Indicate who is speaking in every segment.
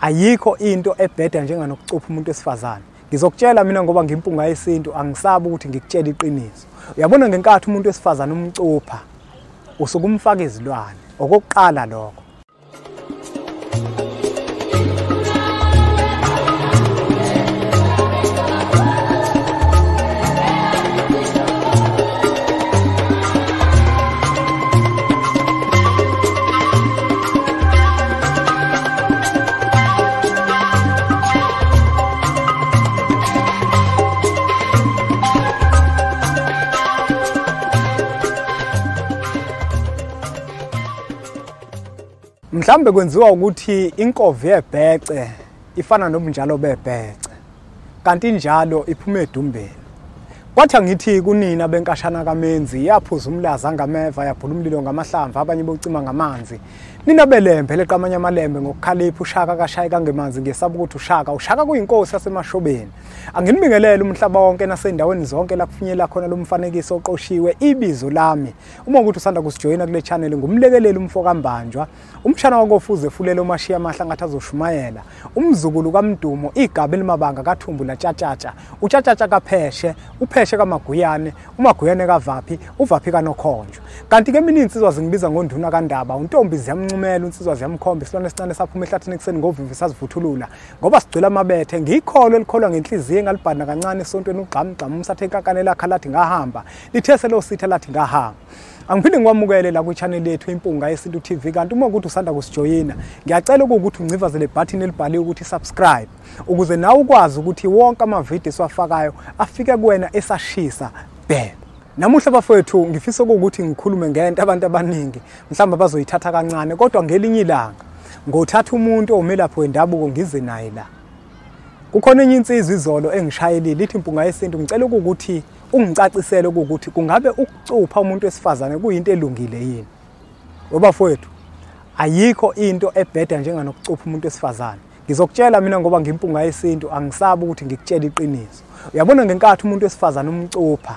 Speaker 1: ayikho into ebheda njenganokucupha umuntu wesifazane. Ngizokutshela mina ngoba ngimpunga yesintu angisabi ukuthi ngikutshela iqiniso. Uyabona ngenkathi umuntu wesifazane umcupha usuke umfaka izilwane. Okokuqala lokho. Mhlambe kwenziwa ukuthi inkovu yebhece ifana nobunjalo bebhece kanti injalo iphuma edumbeni. Kwathi ngithi kunina benkashana kaMenzi yaphuza umlaza angameva yabhula umlilo ngamahlamvu abanye bocima ngamanzi. Nina belembe leqamanya amalembe ngokukhalipha uShaka kaShayi kangemanzi ngesaba ukuthi uShaka kuyinkosi yasemashobeni. Anginibingelele umhlaba wonke nasendaweni zonke la kufinyela khona lo mfanekiso oqoshiwe ibizo lami. Uma ukuthi usanda kusijoyina kule channel ngumlekeleli umfoka Mbanjwa, umshana wakofuze fulelo mashiya amahla ngathi azoshumayela. Umzukulu kaMdumo igaba elimabanga kaThumbu la Tshatatsha, uTshatatsha kaPheshe, uPheshe kaMaguyane, uMaguyane kaVaphi, uVaphi kaNokhonjwa. Kanti ke mina insizwa zingibiza ngonduna kaNdaba, untombi ziyamncumela unsizwa ziyamkhomba isilwane esincane saphuma ehlathini ekseni ngovivi sazivuthulula. Ngoba sigcwele amabethe ngikholo elikholwa ngenhliziyo engalibhana kancane esontweni ugxamgxama umsathe inkakane lakhe lathi ngahamba lithe lo sitha lathi ngahamba. Angiphinde ngiwamukele la ku channel yethu Impunga Yesintu TV kanti uma ukuthi usanda kusijoyina ngiyacela ukuthi ungcivazele button elibhaliwe ukuthi subscribe ukuze nawe ukwazi ukuthi wonke ama video esiwafakayo afike kuwena esashisa bhe. Namuhla bafowethu ngifisa ukuthi ngikhulume ngento abantu abaningi mhlawumbe bazoyithatha kancane kodwa ngelinye ilanga ngothatha umuntu omelaphi wendabuko ngize naye la. Kukhona enye insizwa izolo engishayelile lithi Impunga Yesintu ngicela ukuthi ungicacisele ukuthi kungabe ukucupha umuntu wesifazane kuyinto elungile yini. Bafowethu ayikho into ebheda njenganokucupha umuntu wesifazane. Ngizokutshela mina ngoba ngimpunga yesintu angisabi ukuthi ngikutshela iqiniso. Uyabona ngenkathi umuntu wesifazane umcupha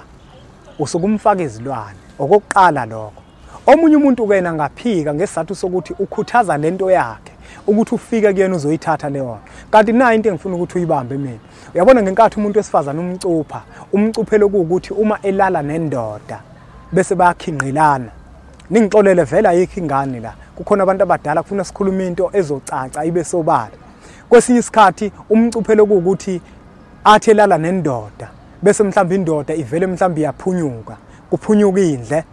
Speaker 1: usuke umfaka izilwane. Okokuqala lokho. Omunye umuntu kena ngaphika ngesizathu sokuthi ukhuthaza lento yakhe ukuthi ufike kuyena uzoyithatha leyo. Kanti na into engifuna ukuthi uyibambe mina. Uyabona ngenkathi umuntu wesifazane umcupha, umcuphelo ukuthi uma elala nendoda bese bayakhinqilana. Ningixolele vela ayikho ingane la. Kukhona abantu abadala kufuna sikhuluma into ezocaca ibe sobala. Kwesinye isikhathi umcuphelo ukuthi athi elala nendoda bese mhlawumbe indoda ivele mhlawumbe iyaphunyuka, kuphunyuka indle.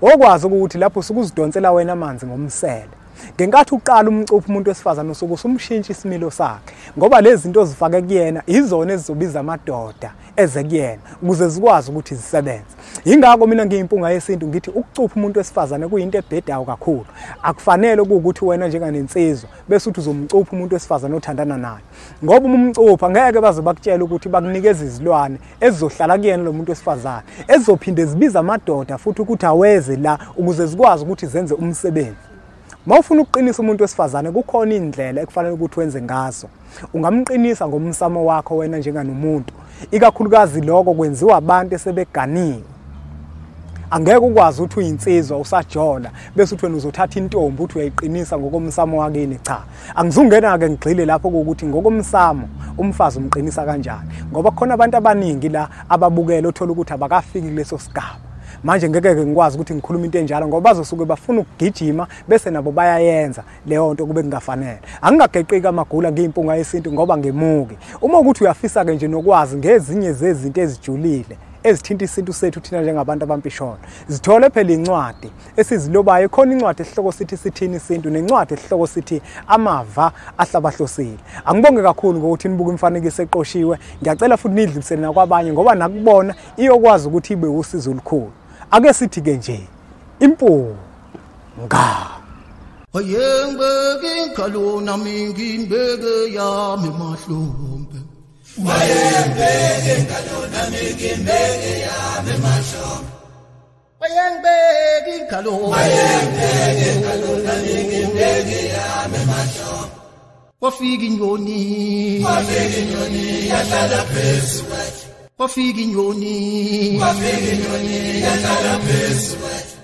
Speaker 1: Okwazi ukuthi lapho usukuzidonsela wena amanzi ngomsele. Ngenkathi uqala umcupha umuntu wesifazane usuke usumshintsha isimilo sakhe ngoba lezi zinto zifake kuyena izona ezizobiza amadoda eze kuyena ukuze zikwazi ukuthi zisebenze. Ingakho mina ngiyimpunga yesintu ngithi ukucupha umuntu wesifazane kuyinto ebhedayo kakhulu. Akufanele ukuthi wena njenganensizwa bese uthi uzomcupha umuntu wesifazane othandana naye. Ngoba umcupha ngeke baze bakutshela ukuthi bakunikeza izilwane ezizohlala kuyena lo muntu wesifazane ezizophinde zibiza amadoda futhi ukuthi aweze la ukuze zikwazi ukuthi zenze umsebenzi. Mawufuna ukuqinisa umuntu wesifazane kukhona indlela ekufanele ukuthi wenze ngazo. Ungamqinisa ngomsamo wakho wena njenganomuntu. Ikakhulukazi lokho kwenziwa abantu esebeganiwe. Angeke ukwazi ukuthi uyinsizwa usajola bese uthi wena uzothatha intombi uthi uyayiqinisa ngokomsamo wakini cha. Angizungena ke ngigxile lapho ukuthi ngokomsamo umfazi umqinisa kanjani ngoba khona abantu abaningi la ababukela othola ukuthi abakafiki kuleso sigaba. Manje ngeke ngikwazi ukuthi ngikhuluma into enjalo ngoba bazosuke bafuna ukugijima bese nabo bayayenza leyo nto kube kungafanele. Angingageqika amagula ngiyimpunga yesintu ngoba ngemuki. Uma ukuthi uyafisa ke nje nokwazi ngezinye zezinto ezijulile ezithinta isintu sethu thina njengabantu abampisholo. Zithole phela incwadi esizilobayo khona incwadi esihloko sithi sithini isintu nencwadi esihloko sithi amava ahlabahlosile. Angibonge kakhulu ngokuthi nibuka imfanekiso eqoshiwe. Ngiyacela futhi nidlulisele nakwabanye ngoba nakubona iyokwazi ukuthi ibe usizo olukhulu. Ake sithi ke nje impunga.
Speaker 2: Ayengibeke inkalo nami ngimbeke yami mahlombe.
Speaker 3: Ayengibeke inkalo nami ngimbeke yami mahlombe.
Speaker 2: Ayengibeke inkalo
Speaker 3: nami ngimbeke yami mahlombe.
Speaker 2: Wafika inyoni
Speaker 3: yahlala phezu kwethu.
Speaker 2: Wafika inyoni
Speaker 3: yahlala phezu kwethu.